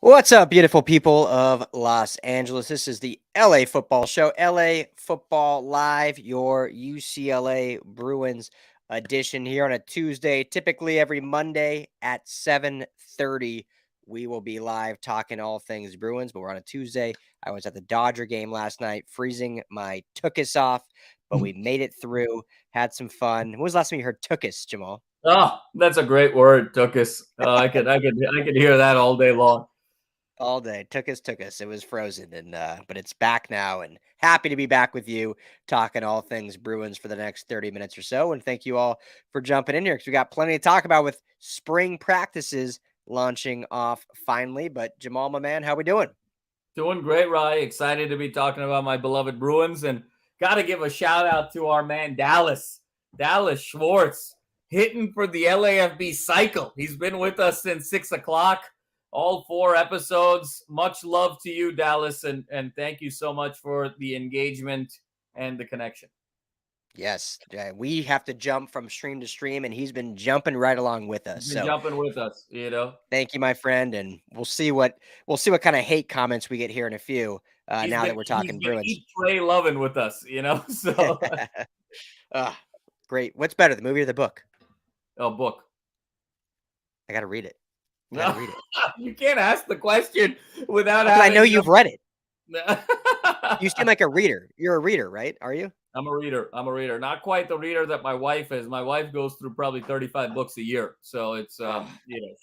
What's up, beautiful people of Los Angeles? This is the LA Football Show, LA Football Live, your UCLA Bruins edition here on a Tuesday. Typically every Monday at 7:30, we will be live talking all things Bruins, but we're on a Tuesday. I was at the Dodger game last night, freezing my tuchus off, but we made it through, had some fun. When was the last time you heard tuchus, Jamal? Oh, that's a great word, tuchus. I could hear that all day long. All day. Took us. It was frozen, and but it's back now, and happy to be back with you talking all things Bruins for the next 30 minutes or so. And thank you all for jumping in here because we got plenty to talk about with spring practices launching off finally. But Jamal, my man, how we doing? Doing great, Rye. Excited to be talking about my beloved Bruins, and got to give a shout out to our man Dallas Schwartz, hitting for the LAFB cycle. He's been with us since 6:00. All 4 episodes. Much love to you, Dallas, and thank you so much for the engagement and the connection. Yes, we have to jump from stream to stream, and he's been jumping right along with us. He's been jumping with us, Thank you, my friend, and we'll see what kind of hate comments we get here in a few. Now that we're talking Bruins, he's Trey Lovin with us, So, great. What's better, the movie or the book? Oh, book. I got to read it. No, you can't ask the question without having. I know you've read it. You seem like a reader. You're a reader, right? Are you? I'm a reader. Not quite the reader that my wife is. My wife goes through probably 35 books a year. So it's,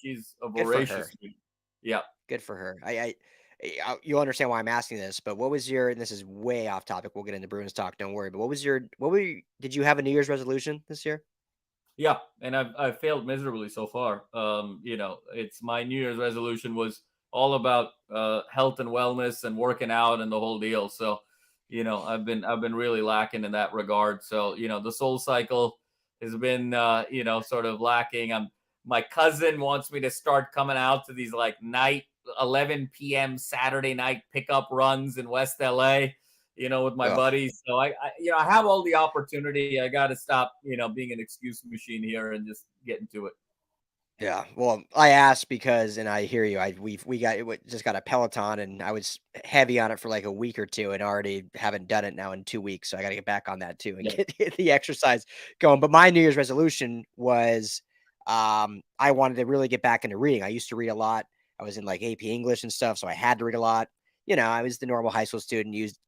she's a voracious reader. Yeah. Good for her. You'll understand why I'm asking this, but what was and this is way off topic. We'll get into Bruins talk. Don't worry. But did you have a New Year's resolution this year? Yeah, and I've failed miserably so far. It's my New Year's resolution was all about health and wellness and working out and the whole deal. So, I've been really lacking in that regard. So, the Soul Cycle has been sort of lacking. My cousin wants me to start coming out to these like night 11 p.m. Saturday night pickup runs in West LA. With my buddies. So I have all the opportunity. I got to stop, being an excuse machine here and just get into it. Yeah. Well, I asked because, and I hear you, we just got a Peloton and I was heavy on it for like a week or two and already haven't done it now in 2 weeks. So I got to get back on that too and get the exercise going. But my New Year's resolution was, I wanted to really get back into reading. I used to read a lot. I was in like AP English and stuff. So I had to read a lot. I was the normal high school student, used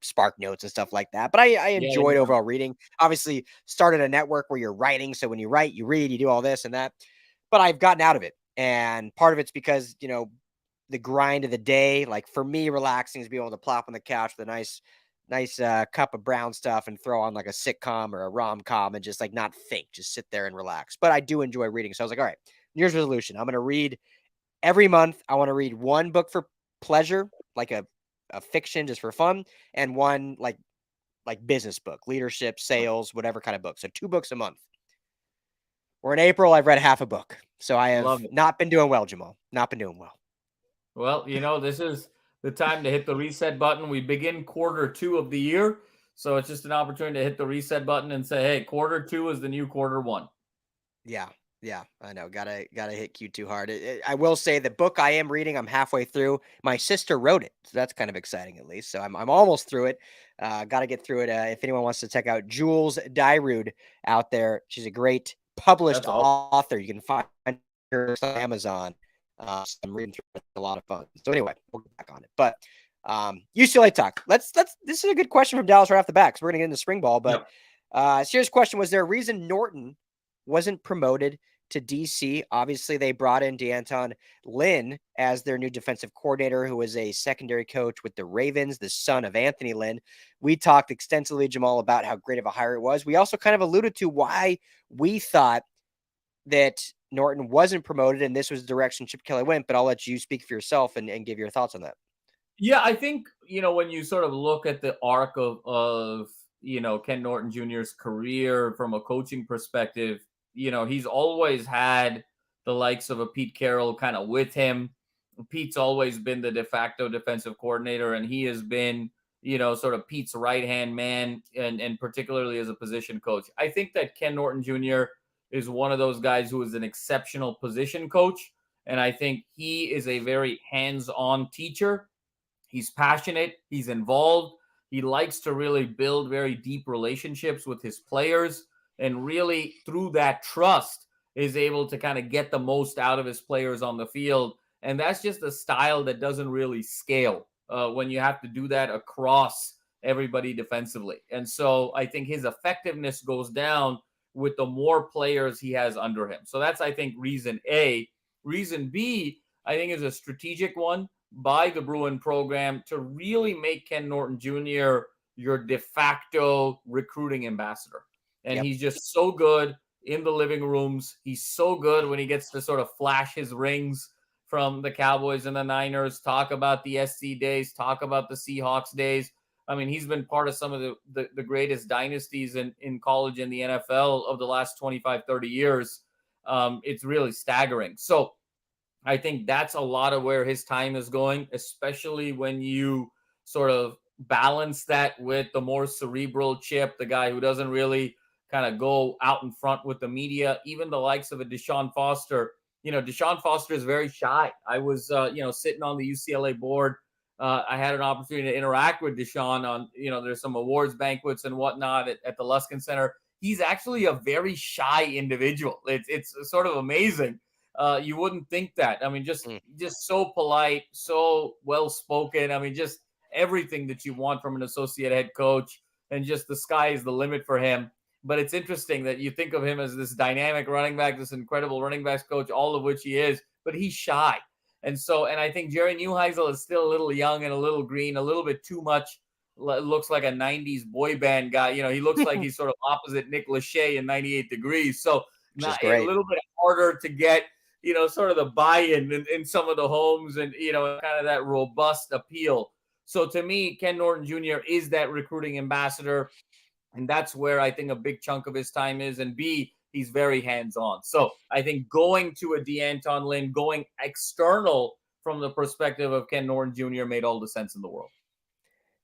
Spark Notes and stuff like that. But I enjoyed overall reading. Obviously, started a network where you're writing. So when you write, you read, you do all this and that. But I've gotten out of it. And part of it's because, the grind of the day, like for me, relaxing is being able to plop on the couch with a nice cup of brown stuff and throw on like a sitcom or a rom-com and just like not think, just sit there and relax. But I do enjoy reading. So I was like, all right, New Year's resolution. I'm going to read every month. I want to read one book for pleasure, like a fiction just for fun, and one like business book, leadership, sales, whatever kind of book. So 2 books a month. Or in April, I've read half a book. So I have not been doing well, Jamal. Not been doing well. Well, this is the time to hit the reset button. We begin Q2 of the year. So it's just an opportunity to hit the reset button and say, hey, Q2 is the new Q1. Yeah, I know. Gotta hit Q2 hard. I will say the book I am reading, I'm halfway through. My sister wrote it, so that's kind of exciting at least. So I'm almost through it. Got to get through it. If anyone wants to check out Jules Dyrud out there, she's a great published author. You can find her on Amazon. So I'm reading through it. It's a lot of fun. So anyway, we'll get back on it. But UCLA talk. Let's. This is a good question from Dallas right off the bat because we're gonna get into spring ball. But serious question: was there a reason Norton wasn't promoted to DC? Obviously, they brought in D'Anton Lynn as their new defensive coordinator, who was a secondary coach with the Ravens, the son of Anthony Lynn. We talked extensively, Jamal, about how great of a hire it was. We also kind of alluded to why we thought that Norton wasn't promoted and this was the direction Chip Kelly went, but I'll let you speak for yourself and give your thoughts on that. Yeah, I think, when you sort of look at the arc of Ken Norton Jr.'s career from a coaching perspective, he's always had the likes of a Pete Carroll kind of with him. Pete's always been the de facto defensive coordinator, and he has been, sort of Pete's right-hand man, and particularly as a position coach. I think that Ken Norton Jr. is one of those guys who is an exceptional position coach And I think he is a very hands-on teacher. He's passionate. He's involved. He likes to really build very deep relationships with his players, and really through that trust is able to kind of get the most out of his players on the field. And that's just a style that doesn't really scale when you have to do that across everybody defensively. And so I think his effectiveness goes down with the more players he has under him. So that's, I think, reason A. Reason B, I think, is a strategic one by the Bruin program to really make Ken Norton Jr. your de facto recruiting ambassador. And he's just so good in the living rooms. He's so good when he gets to sort of flash his rings from the Cowboys and the Niners, talk about the SC days, talk about the Seahawks days. I mean, he's been part of some of the greatest dynasties in college and the NFL of the last 25, 30 years. It's really staggering. So I think that's a lot of where his time is going, especially when you sort of balance that with the more cerebral Chip, the guy who doesn't really kind of go out in front with the media, even the likes of a Deshaun Foster. Deshaun Foster is very shy. I was, sitting on the UCLA board. I had an opportunity to interact with Deshaun on, there's some awards banquets and whatnot at the Luskin Center. He's actually a very shy individual. It's sort of amazing. You wouldn't think that. I mean, just so polite, so well-spoken. I mean, just everything that you want from an associate head coach, and just the sky is the limit for him. But it's interesting that you think of him as this dynamic running back, this incredible running backs coach, all of which he is, but he's shy. And I think Jerry Neuheisel is still a little young and a little green, a little bit too much. Looks like a 90s boy band guy. He looks like he's sort of opposite Nick Lachey in 98 Degrees. So a little bit harder to get, sort of the buy-in in some of the homes and, kind of that robust appeal. So to me, Ken Norton Jr. is that recruiting ambassador. And that's where I think a big chunk of his time is. And B, he's very hands-on. So I think going to a DeAnton Lynn, going external from the perspective of Ken Norton Jr. made all the sense in the world.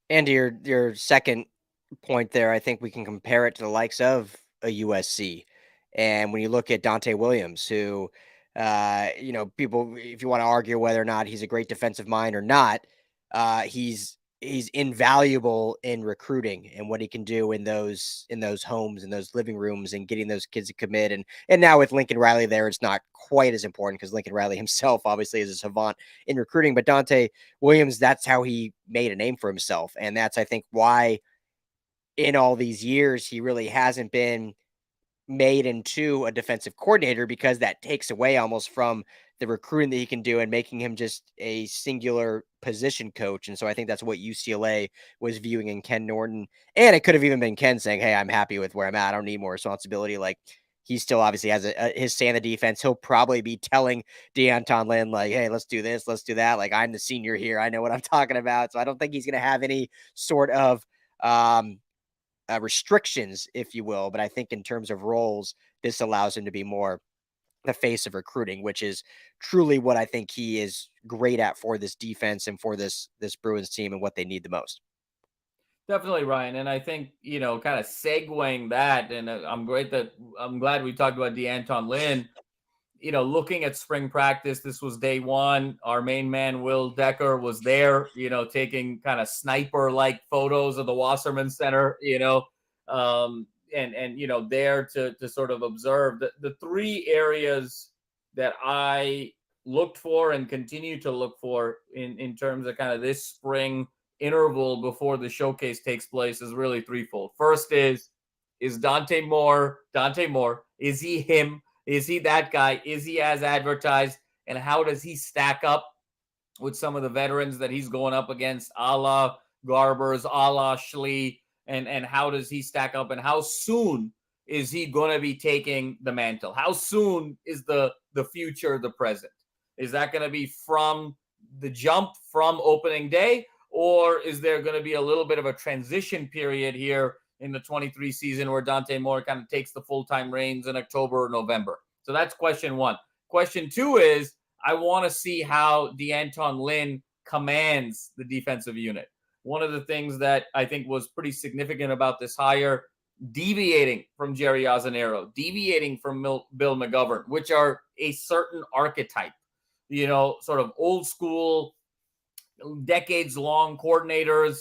And your second point there, I think we can compare it to the likes of a USC. And when you look at Dante Williams, who, people, if you want to argue whether or not he's a great defensive mind or not, he's invaluable in recruiting and what he can do in those homes, in those living rooms, and getting those kids to commit. And now with Lincoln Riley there, it's not quite as important because Lincoln Riley himself obviously is a savant in recruiting, but Dante Williams, that's how he made a name for himself. And that's, I think, why in all these years, he really hasn't been made into a defensive coordinator, because that takes away almost from the recruiting that he can do and making him just a singular position coach. And so I think that's what UCLA was viewing in Ken Norton. And it could have even been Ken saying, hey, I'm happy with where I'm at. I don't need more responsibility. Like, he still obviously has his say in the defense. He'll probably be telling DeAnton Lynn, like, hey, let's do this, let's do that. Like, I'm the senior here. I know what I'm talking about. So I don't think he's going to have any sort of restrictions, if you will. But I think in terms of roles, this allows him to be more the face of recruiting, which is truly what I think he is great at for this defense and for this Bruins team and what they need the most. Definitely, Ryan. And I think, kind of segueing that, and I'm glad we talked about DeAnton Lynn. Looking at spring practice, this was day one. Our main man, Will Decker, was there, taking kind of sniper-like photos of the Wasserman Center, and there to sort of observe the three areas that I looked for and continue to look for in terms of kind of this spring interval before the showcase takes place is really threefold. First is Dante Moore, is he him? Is he that guy? Is he as advertised? And how does he stack up with some of the veterans that he's going up against, a la Garbers, a la Schlee? And how does he stack up? And how soon is he going to be taking the mantle? How soon is the future the present? Is that going to be from the jump from opening day? Or is there going to be a little bit of a transition period here in the 23 season where Dante Moore kind of takes the full-time reins in October or November? So that's question one. Question two is, I want to see how DeAnton Lynn commands the defensive unit. One of the things that I think was pretty significant about this hire, deviating from Jerry Ozanero, deviating from Bill McGovern, which are a certain archetype sort of old school, decades long coordinators,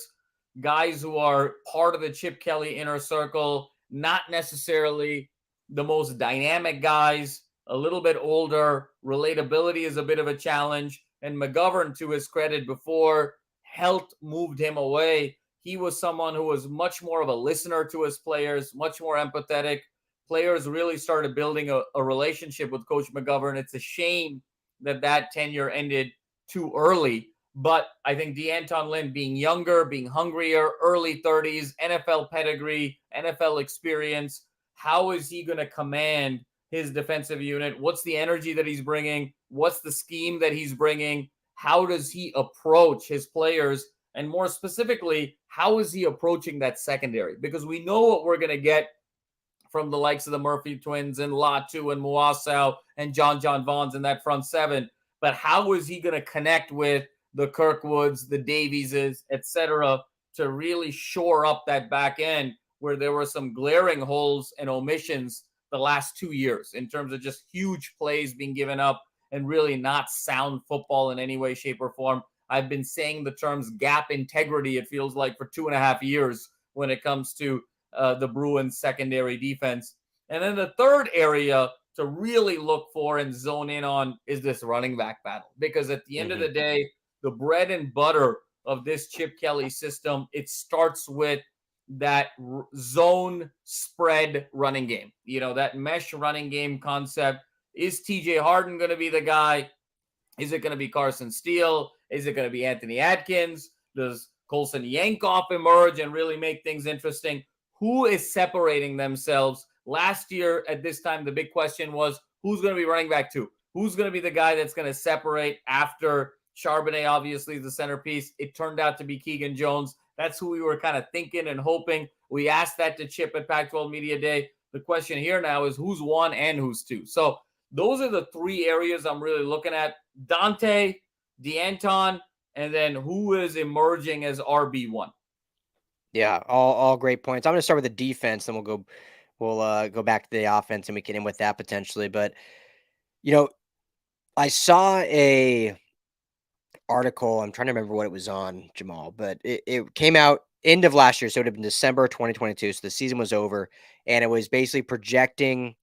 guys who are part of the Chip Kelly inner circle, not necessarily the most dynamic guys, a little bit older. Relatability is a bit of a challenge. And McGovern, to his credit, before health moved him away, he was someone who was much more of a listener to his players, much more empathetic. Players really started building a relationship with Coach McGovern. It's a shame that tenure ended too early. But I think DeAnton Lynn, being younger, being hungrier, early 30s, NFL pedigree, NFL experience, how is he going to command his defensive unit? What's the energy that he's bringing? What's the scheme that he's bringing? How does he approach his players? And more specifically, how is he approaching that secondary? Because we know what we're going to get from the likes of the Murphy twins and Latu and Mokiao and John Vaughns in that front seven. But how is he going to connect with the Kirkwoods, the Davieses, etc., to really shore up that back end where there were some glaring holes and omissions the last 2 years in terms of just huge plays being given up and really not sound football in any way, shape, or form. I've been saying the terms gap integrity, it feels like, for 2.5 years when it comes to the Bruins secondary defense. And then the third area to really look for and zone in on is this running back battle. Because at the end of the day, the bread and butter of this Chip Kelly system, it starts with that zone spread running game. That mesh running game concept. Is TJ Harden going to be the guy? Is it going to be Carson Steele? Is it going to be Anthony Adkins? Does Colson Yankoff emerge and really make things interesting? Who is separating themselves? Last year at this time, the big question was, who's going to be running back two? Who's going to be the guy that's going to separate after Charbonnet, obviously, the centerpiece? It turned out to be Keegan Jones. That's who we were kind of thinking and hoping. We asked that to Chip at Pac-12 Media Day. The question here now is who's one and who's two. So those are the three areas I'm really looking at. Dante, DeAnton, and then who is emerging as RB1. Yeah, all great points. I'm going to start with the defense, then we'll go back to the offense and we can end with that potentially. But I saw a article. I'm trying to remember what it was on, Jamal, but it came out end of last year, so it would have been December 2022. So the season was over, and it was basically projecting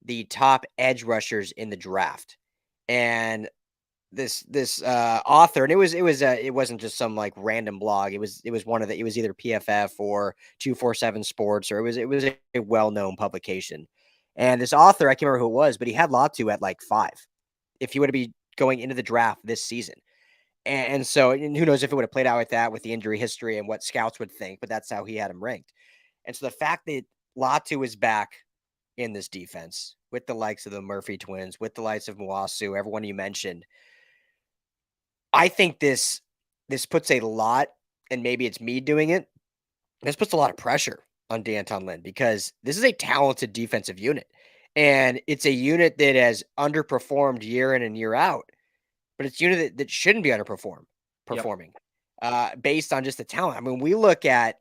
the top edge rushers in the draft. And this author, and it wasn't just some like random blog. It was either PFF or 247 Sports, or it was a well-known publication. And this author, I can't remember who it was, but he had Latu at like 5 if he would be going into the draft this season. And so, and who knows if it would have played out like that with the injury history and what scouts would think, but that's how he had him ranked. And so the fact that Latu is back in this defense with the likes of the Murphy twins, with the likes of Mokiao, everyone you mentioned, I think this puts a lot, and maybe it's me doing it, this puts a lot of pressure on DeAnton Lynn because this is a talented defensive unit. And it's a unit that has underperformed year in and year out. But it's a unit that shouldn't be performing based on just the talent. I mean, we look at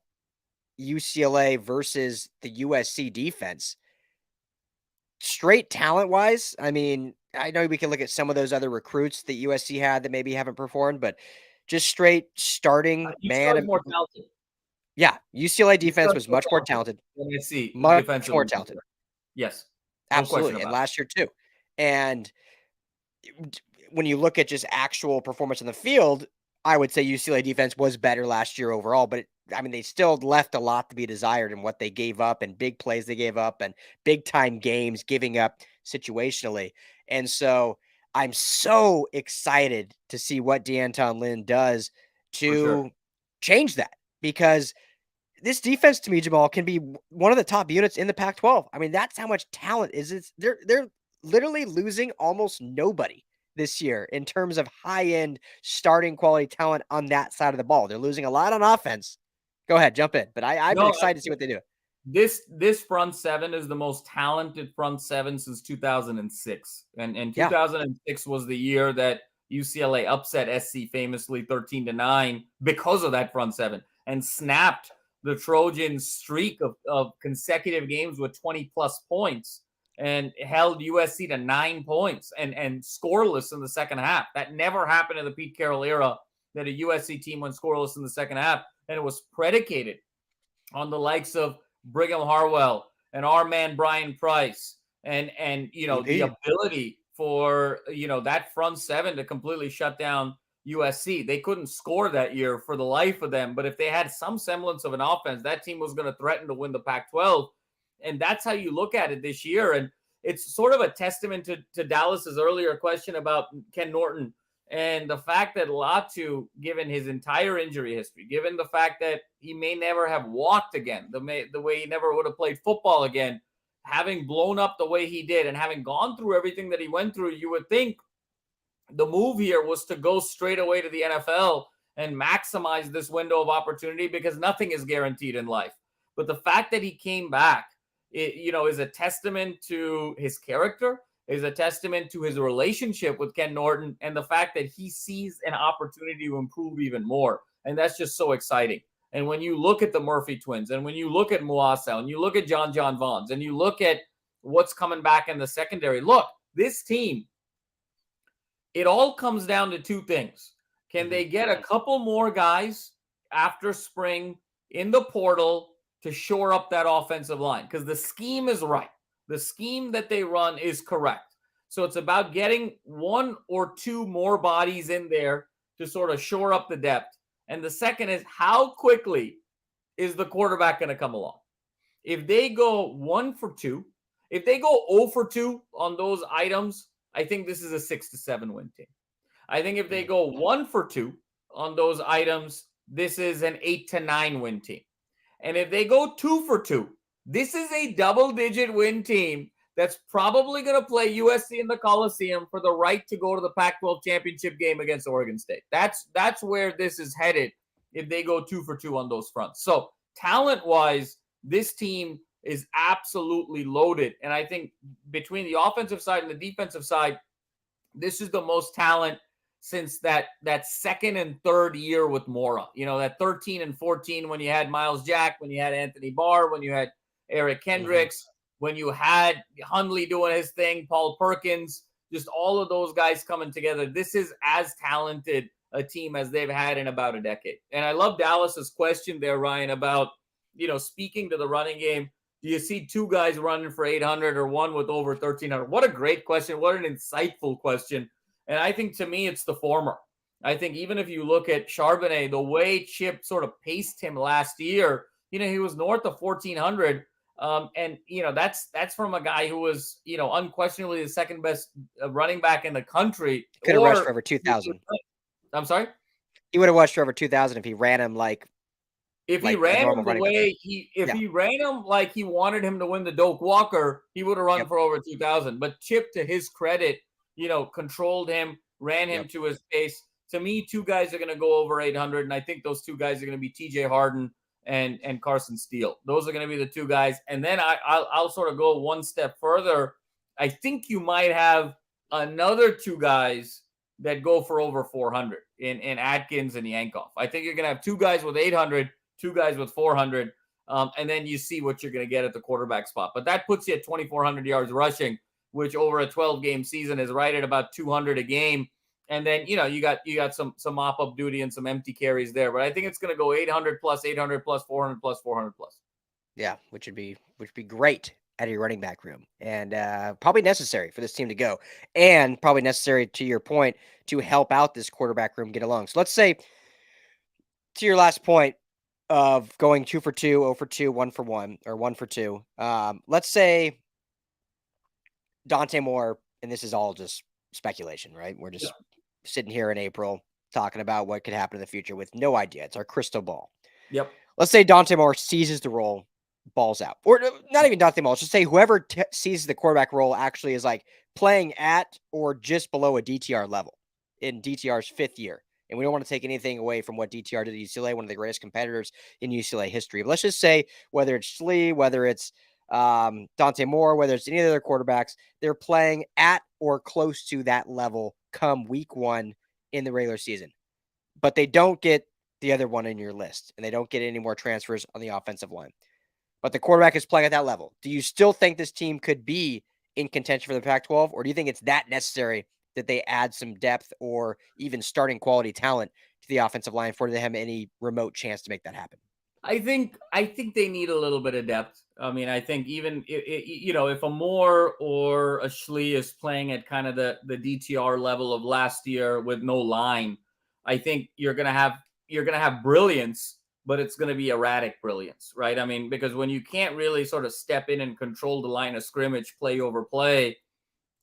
UCLA versus the USC defense. Straight talent-wise, I mean, I know we can look at some of those other recruits that USC had that maybe haven't performed, but just straight starting man. More talented. Yeah, UCLA defense was much more talented. Much more talented. Yes, absolutely, and last year too. And when you look at just actual performance in the field, I would say UCLA defense was better last year overall, but they still left a lot to be desired in what they gave up and big plays they gave up and big time games giving up situationally. And so I'm so excited to see what DeAnton Lynn does to change that, because this defense to me, Jamal, can be one of the top units in the Pac-12. I mean, that's how much talent is. They're literally losing almost nobody this year in terms of high-end starting quality talent on that side of the ball. They're losing a lot on offense. Go ahead, jump in. But I've been excited to see what they do. This front seven is the most talented front seven since 2006. And 2006 was the year that UCLA upset SC famously 13-9 because of that front seven and snapped the Trojans' streak of consecutive games with 20-plus points. and held USC to 9 points and scoreless in the second half. That never happened in the Pete Carroll era, that a USC team went scoreless in the second half. And it was predicated on the likes of Brigham Harwell and our man Brian Price and the ability for that front seven to completely shut down USC. They couldn't score that year for the life of them, but if they had some semblance of an offense, that team was going to threaten to win the Pac-12. And that's how you look at it this year. And it's sort of a testament to Dallas's earlier question about Ken Norton and the fact that Latu, given his entire injury history, given the fact that he may never have walked again, the way he never would have played football again, having blown up the way he did and having gone through everything that he went through, you would think the move here was to go straight away to the NFL and maximize this window of opportunity, because nothing is guaranteed in life. But the fact that he came back, is a testament to his character, is a testament to his relationship with Ken Norton, and the fact that he sees an opportunity to improve even more. And that's just so exciting. And when you look at the Murphy twins, and when you look at Muasa, and you look at John Vaughns, and you look at what's coming back in the secondary, look, this team, it all comes down to two things. Can they get a couple more guys after spring in the portal to shore up that offensive line? Because the scheme is right. The scheme that they run is correct. So it's about getting one or two more bodies in there to sort of shore up the depth. And the second is, how quickly is the quarterback going to come along? If they go 1 for 2, if they go 0 for 2 on those items, I think this is a 6-7 win team. I think if they go 1 for 2 on those items, this is an 8-9 win team. And if they go 2 for 2, this is a double-digit win team that's probably going to play USC in the Coliseum for the right to go to the Pac-12 championship game against Oregon State. That's where this is headed if they go 2 for 2 on those fronts. So talent-wise, this team is absolutely loaded. And I think between the offensive side and the defensive side, this is the most talent since that second and third year with Mora. That 13 and 14 when you had Miles Jack, when you had Anthony Barr, when you had Eric Kendricks, when you had Hundley doing his thing, Paul Perkins, just all of those guys coming together. This is as talented a team as they've had in about a decade. And I love Dallas's question there, Ryan, about, speaking to the running game. Do you see two guys running for 800 or one with over 1,300? What a great question. What an insightful question. And I think, to me, it's the former. I think even if you look at Charbonnet, the way Chip sort of paced him last year, he was north of 1,400. And that's from a guy who was, unquestionably the second best running back in the country. Could have rushed for over 2,000. I'm sorry? He would have rushed for over 2,000 if he ran him like he ran him the way he ran him like he wanted him to win the Doak Walker, he would have run for over 2,000. But Chip, to his credit, controlled him, ran him to his pace. To me, two guys are going to go over 800, and I think those two guys are going to be TJ Harden and Carson Steele. Those are going to be the two guys. And then I'll sort of go one step further. I think you might have another two guys that go for over 400 in Adkins and Yankoff. I think you're going to have two guys with 800, two guys with 400, and then you see what you're going to get at the quarterback spot. But that puts you at 2,400 yards rushing, which over a 12-game season is right at about 200 a game. And then, you got some mop-up duty and some empty carries there. But I think it's going to go 800 plus, 800 plus, 400 plus, 400 plus. Yeah, which would be great out of your running back room, and probably necessary for this team to go, and probably necessary, to your point, to help out this quarterback room get along. So let's say, to your last point of going 2 for 2, 0 for 2, 1 for 1, or 1 for 2. Let's say Dante Moore, and this is all just speculation, right? We're just sitting here in April talking about what could happen in the future with no idea. It's our crystal ball. Yep. Let's say Dante Moore seizes the role, balls out, or not even Dante Moore. Let's just say whoever seizes the quarterback role actually is like playing at or just below a DTR level in DTR's 5th year. And we don't want to take anything away from what DTR did at UCLA, one of the greatest competitors in UCLA history. But let's just say whether it's Schlee, whether it's Dante Moore, whether it's any of the other quarterbacks, they're playing at or close to that level come week 1 in the regular season. But they don't get the other one in your list, and they don't get any more transfers on the offensive line. But the quarterback is playing at that level. Do you still think this team could be in contention for the Pac-12, or do you think it's that necessary that they add some depth or even starting quality talent to the offensive line for them to have any remote chance to make that happen? I think they need a little bit of depth. I mean, I think even if a Moore or a Schlee is playing at kind of the DTR level of last year with no line, I think you're gonna have brilliance, but it's gonna be erratic brilliance, right? I mean, because when you can't really sort of step in and control the line of scrimmage, play over play,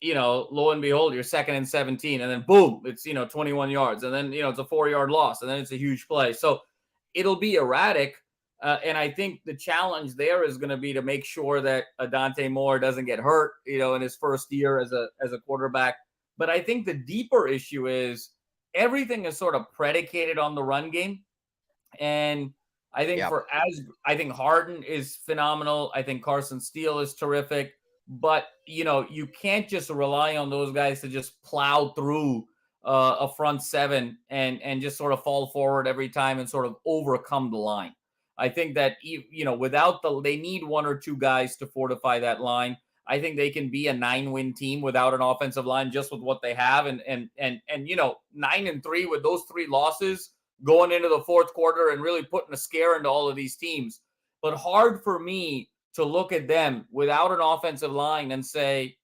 lo and behold, you're 2nd and 17, and then boom, it's 21 yards, and then it's a 4-yard loss, and then it's a huge play. So it'll be erratic. And I think the challenge there is going to be to make sure that Dante Moore doesn't get hurt, in his first year as a quarterback. But I think the deeper issue is everything is sort of predicated on the run game. And I think I think Harden is phenomenal. I think Carson Steele is terrific. But, you can't just rely on those guys to just plow through a front seven and just sort of fall forward every time and sort of overcome the line. I think that, they need 1 or 2 guys to fortify that line. I think they can be a 9-win team without an offensive line, just with what they have. And 9-3 with those 3 losses going into the fourth quarter and really putting a scare into all of these teams. But hard for me to look at them without an offensive line and say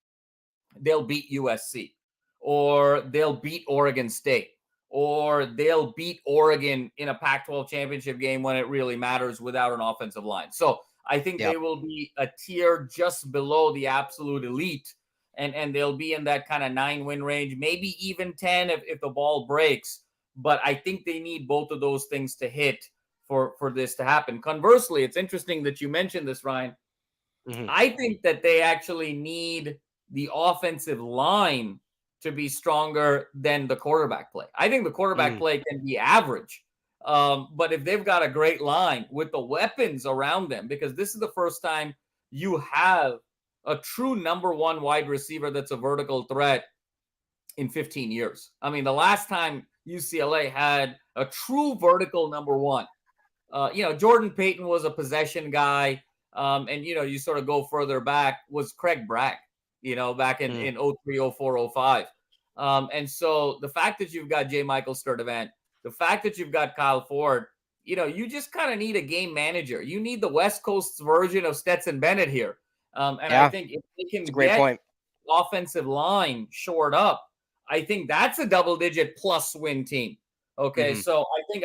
they'll beat USC or they'll beat Oregon State, or they'll beat Oregon in a Pac-12 championship game when it really matters without an offensive line. So I think they will be a tier just below the absolute elite, and they'll be in that kind of 9-win range, maybe even 10 if the ball breaks. But I think they need both of those things to hit for this to happen. Conversely, it's interesting that you mentioned this, Ryan. Mm-hmm. I think that they actually need the offensive line to be stronger than the quarterback play. I think the quarterback play can be average. But if they've got a great line with the weapons around them, because this is the first time you have a true number 1 wide receiver that's a vertical threat in 15 years. I mean, the last time UCLA had a true vertical number 1, Jordan Payton was a possession guy. And, you sort of go further back, was Craig Bragg, back in 03, 04, 05. And so the fact that you've got J. Michael Sturdivant, the fact that you've got Kyle Ford, you just kind of need a game manager. You need the West Coast's version of Stetson Bennett here. I think if they can get offensive line shored up, I think that's a double-digit plus win team. Okay, so I think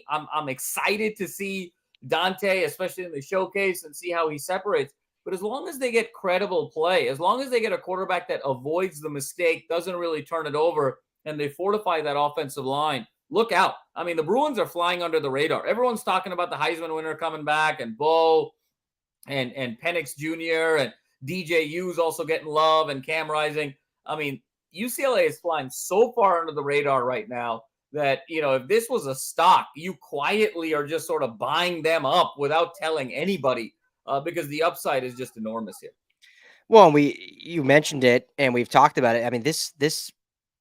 I'm excited to see Dante, especially in the showcase, and see how he separates. But as long as they get credible play, as long as they get a quarterback that avoids the mistake, doesn't really turn it over, and they fortify that offensive line, look out. I mean, the Bruins are flying under the radar. Everyone's talking about the Heisman winner coming back, and Bo and Penix Jr. and DJ Hughes also getting love, and Cam Rising. I mean, UCLA is flying so far under the radar right now that, if this was a stock, you quietly are just sort of buying them up without telling anybody, because the upside is just enormous here. Well, you mentioned it, and we've talked about it. I mean, this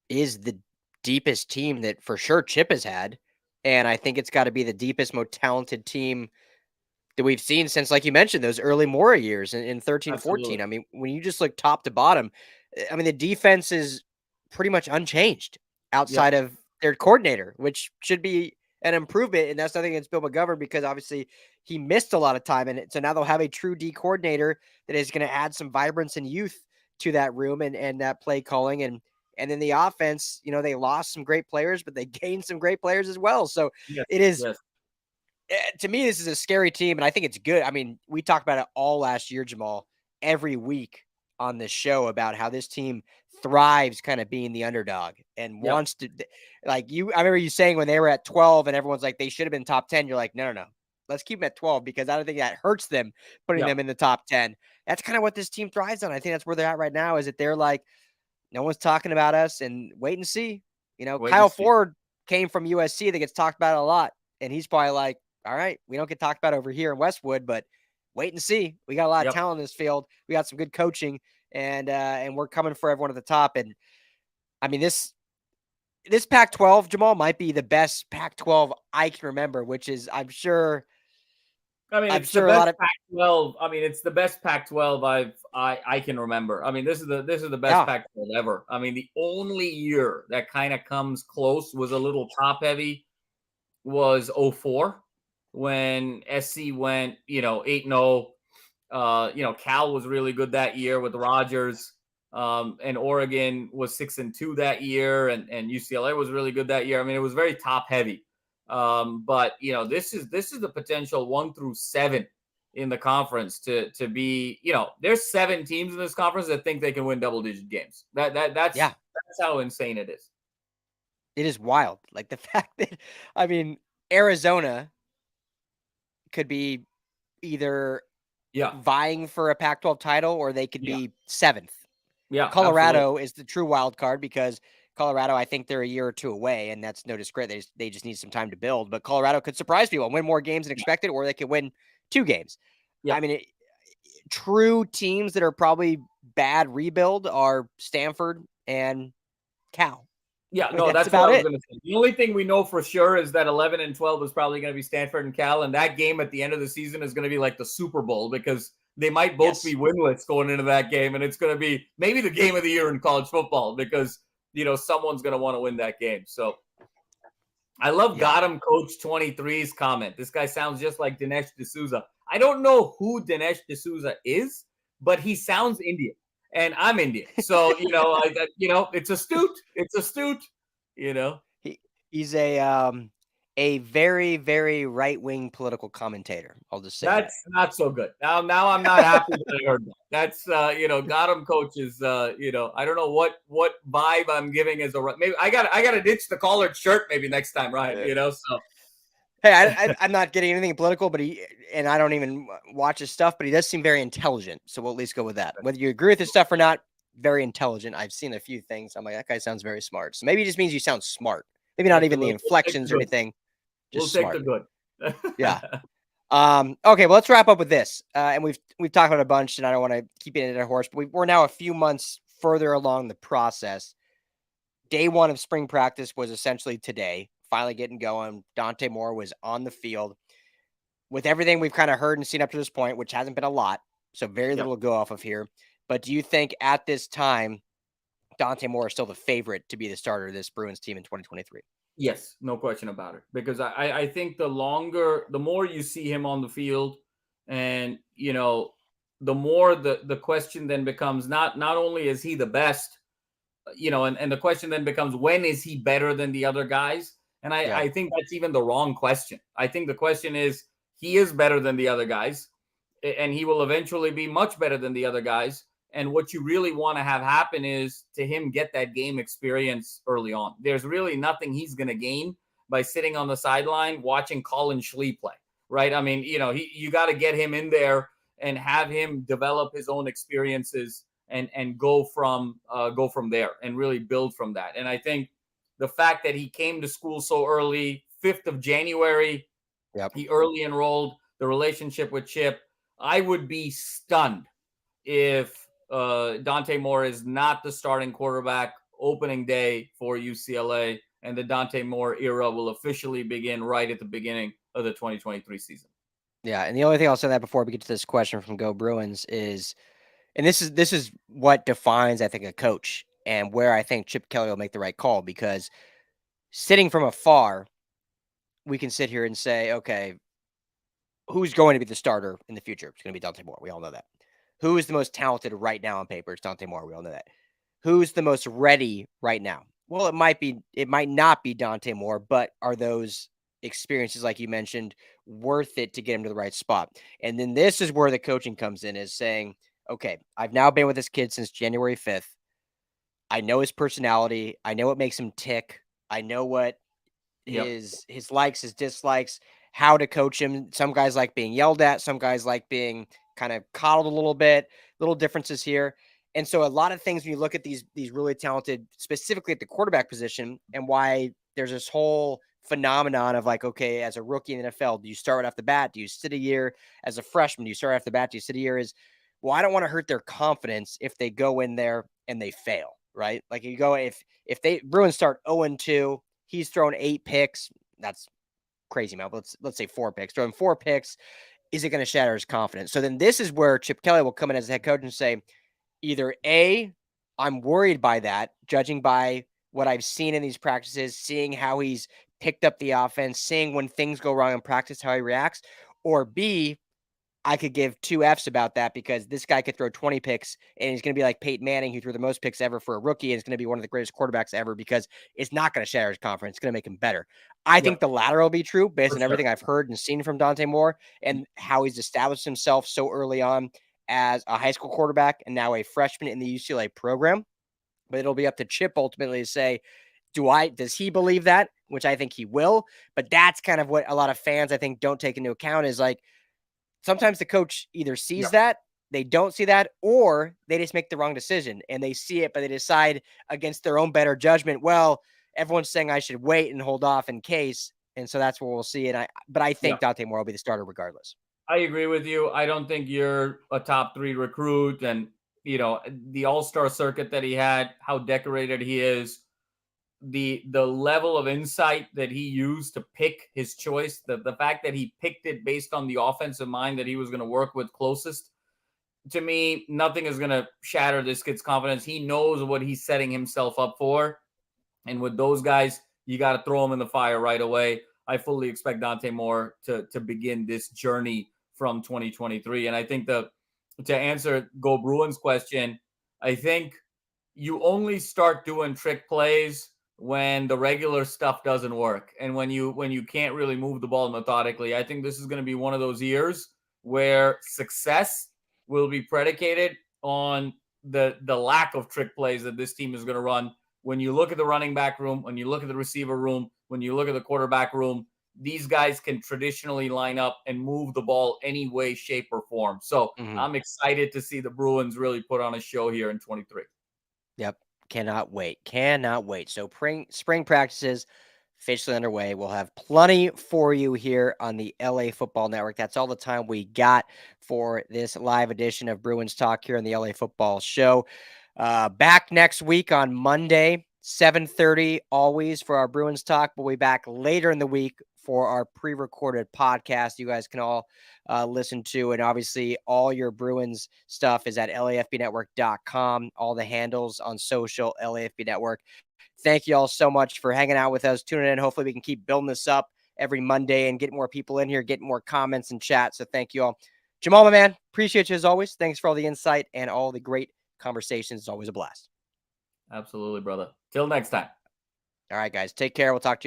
is the deepest team that for sure Chip has had, and I think it's got to be the deepest, most talented team that we've seen since, like you mentioned, those early Mora years in 13, Absolutely. 14. I mean, when you just look top to bottom, I mean, the defense is pretty much unchanged outside of their coordinator, which should be an improvement. And that's nothing against Bill McGovern, because obviously he missed a lot of time in it. So now they'll have a true D coordinator that is going to add some vibrance and youth to that room and that play calling. And then the offense, they lost some great players, but they gained some great players as well. So it is, to me, this is a scary team, and I think it's good. I mean, we talked about it all last year, Jamal, every week on this show about how this team thrives kind of being the underdog and wants to, I remember you saying when they were at 12 and everyone's like, they should have been top 10. You're like, no, let's keep them at 12, because I don't think that hurts them putting them in the top 10. That's kind of what this team thrives on. I think that's where they're at right now, is that they're like, no one's talking about us, and wait and see. Kyle Ford came from USC that gets talked about a lot, and he's probably like, all right, we don't get talked about over here in Westwood, but wait and see. We got a lot of talent in this field. We got some good coaching, and we're coming for everyone at the top. And I mean, this Pac-12, Jamal, might be the best Pac-12 I can remember, which is, I'm sure, I mean, I'm it's the sure a best lot of Pac-12. I mean, it's the best Pac-12 I can remember. I mean, this is the best yeah. Pac-12 ever. I mean, the only year that kind of comes close was a little top heavy was 04 when SC went, 8-0. Cal was really good that year with Rogers. And Oregon was 6-2 that year, and UCLA was really good that year. I mean, it was very top heavy. But this is the potential 1 through 7 in the conference to be. There's 7 teams in this conference that think they can win double digit games. That's how insane it is. It is wild. Like the fact that, I mean, Arizona could be either vying for a Pac-12 title or they could be 7th. Yeah, Colorado absolutely. is the true wild card because Colorado, I think they're a year or 2 away, and that's no discredit. They just need some time to build. But Colorado could surprise people and win more games than expected, or they could win 2 games. Yeah. I mean, true teams that are probably bad rebuild are Stanford and Cal. Yeah, I mean, no, that's that's what about I was it. going to say. The only thing we know for sure is that 11 and 12 is probably going to be Stanford and Cal, and that game at the end of the season is going to be like the Super Bowl because they might both be winless going into that game, and it's going to be maybe the game of the year in college football because someone's going to want to win that game. So I love Got him Coach 23's comment. This guy sounds just like Dinesh D'Souza. I don't know who Dinesh D'Souza is, but he sounds Indian. And I'm Indian, so it's astute. It's astute. He's a very, very right-wing political commentator. I'll just say that's not so good. Now I'm not happy that I heard that. That's got him Coach is I don't know what vibe I'm giving as a maybe I gotta ditch the collared shirt maybe next time, Ryan. So. Hey, I'm not getting anything political, but I don't even watch his stuff, but he does seem very intelligent. So we'll at least go with that. Whether you agree with his stuff or not, very intelligent. I've seen a few things. I'm like, that guy sounds very smart. So maybe it just means you sound smart. Maybe not even the inflections or anything. Just we'll smart. Take the good. Yeah. Okay, well, let's wrap up with this. And we've talked about a bunch, and I don't want to keep it in a horse, but we're now a few months further along the process. Day 1 of spring practice was essentially today. Finally getting going. Dante Moore was on the field. With everything we've kind of heard and seen up to this point, which hasn't been a lot, so very little to go off of here. But do you think at this time, Dante Moore is still the favorite to be the starter of this Bruins team in 2023? Yes, no question about it. Because I think the more you see him on the field, and the more the question then becomes not only is he the best, and the question then becomes when is he better than the other guys? And I think that's even the wrong question. I think the question is he is better than the other guys, and he will eventually be much better than the other guys. And what you really want to have happen is to him get that game experience early on. There's really nothing he's going to gain by sitting on the sideline watching Collin Schlee play, right? I mean, you got to get him in there and have him develop his own experiences and go from there and really build from that. And I think the fact that he came to school so early, 5th of January, he early enrolled, the relationship with Chip, I would be stunned if Dante Moore is not the starting quarterback opening day for UCLA, and the Dante Moore era will officially begin right at the beginning of the 2023 season. Yeah, and the only thing I'll say that before we get to this question from Go Bruins is, and this is what defines, I think, a coach and where I think Chip Kelly will make the right call, because sitting from afar, we can sit here and say, okay, who's going to be the starter in the future? It's going to be Dante Moore. We all know that. Who is the most talented right now on paper? It's Dante Moore. We all know that. Who's the most ready right now? Well, it might not be Dante Moore, but are those experiences, like you mentioned, worth it to get him to the right spot? And then this is where the coaching comes in, is saying, okay, I've now been with this kid since January 5th. I know his personality. I know what makes him tick. I know what his likes, his dislikes, how to coach him. Some guys like being yelled at. Some guys like being kind of coddled a little bit, little differences here. And so a lot of things when you look at these really talented, specifically at the quarterback position, and why there's this whole phenomenon of like, okay, as a rookie in the NFL, do you start right off the bat? Do you sit a year as a freshman? Do you start off the bat? Do you sit a year? Is, well, I don't want to hurt their confidence if they go in there and they fail, right? Like you go, if they Bruins start 0-2, he's thrown 8 picks. That's crazy, man. Let's say 4 picks. Throwing 4 picks is it going to shatter his confidence? So then this is where Chip Kelly will come in as a head coach and say, either A, I'm worried by that, judging by what I've seen in these practices, seeing how he's picked up the offense, seeing when things go wrong in practice, how he reacts, or B, I could give 2 Fs about that because this guy could throw 20 picks and he's going to be like Peyton Manning, who threw the most picks ever for a rookie, and is going to be one of the greatest quarterbacks ever because it's not going to shatter his confidence. It's going to make him better. I think the latter will be true based on everything I've heard and seen from Dante Moore and how he's established himself so early on as a high school quarterback and now a freshman in the UCLA program. But it'll be up to Chip ultimately to say, does he believe that? Which I think he will. But that's kind of what a lot of fans, I think, don't take into account is like, sometimes the coach either sees that, they don't see that, or they just make the wrong decision and they see it, but they decide against their own better judgment. Well, everyone's saying I should wait and hold off in case. And so that's what we'll see. But I think Dante Moore will be the starter regardless. I agree with you. I don't think you're a top 3 recruit. And, the all-star circuit that he had, how decorated he is, the level of insight that he used to pick his choice, the fact that he picked it based on the offensive mind that he was going to work with closest, to me, nothing is going to shatter this kid's confidence. He knows what he's setting himself up for. And with those guys, you got to throw them in the fire right away. I fully expect Dante Moore to begin this journey from 2023. And I think to answer Go Bruins question, I think you only start doing trick plays when the regular stuff doesn't work and when you can't really move the ball methodically. I think this is going to be one of those years where success will be predicated on the lack of trick plays that this team is going to run. When you look at the running back room, when you look at the receiver room, when you look at the quarterback room, these guys can traditionally line up and move the ball any way, shape, or form. So I'm excited to see the Bruins really put on a show here in 23. Yep. Cannot wait. Cannot wait. So spring practices officially underway. We'll have plenty for you here on the LA Football Network. That's all the time we got for this live edition of Bruins Talk here on the LA Football Show. Back next week on Monday, 7:30 always for our Bruins Talk. We'll be back later in the week for our pre-recorded podcast you guys can all listen to. And obviously all your Bruins stuff is at lafbnetwork.com. All the handles on social, LAFB Network. Thank you all so much for hanging out with us, tuning in. Hopefully we can keep building this up every Monday and get more people in here, get more comments and chat. So thank you all. Jamal, my man, appreciate you as always. Thanks for all the insight and all the great conversations. It's always a blast. Absolutely, brother. Till next time. All right, guys. Take care. We'll talk to you all.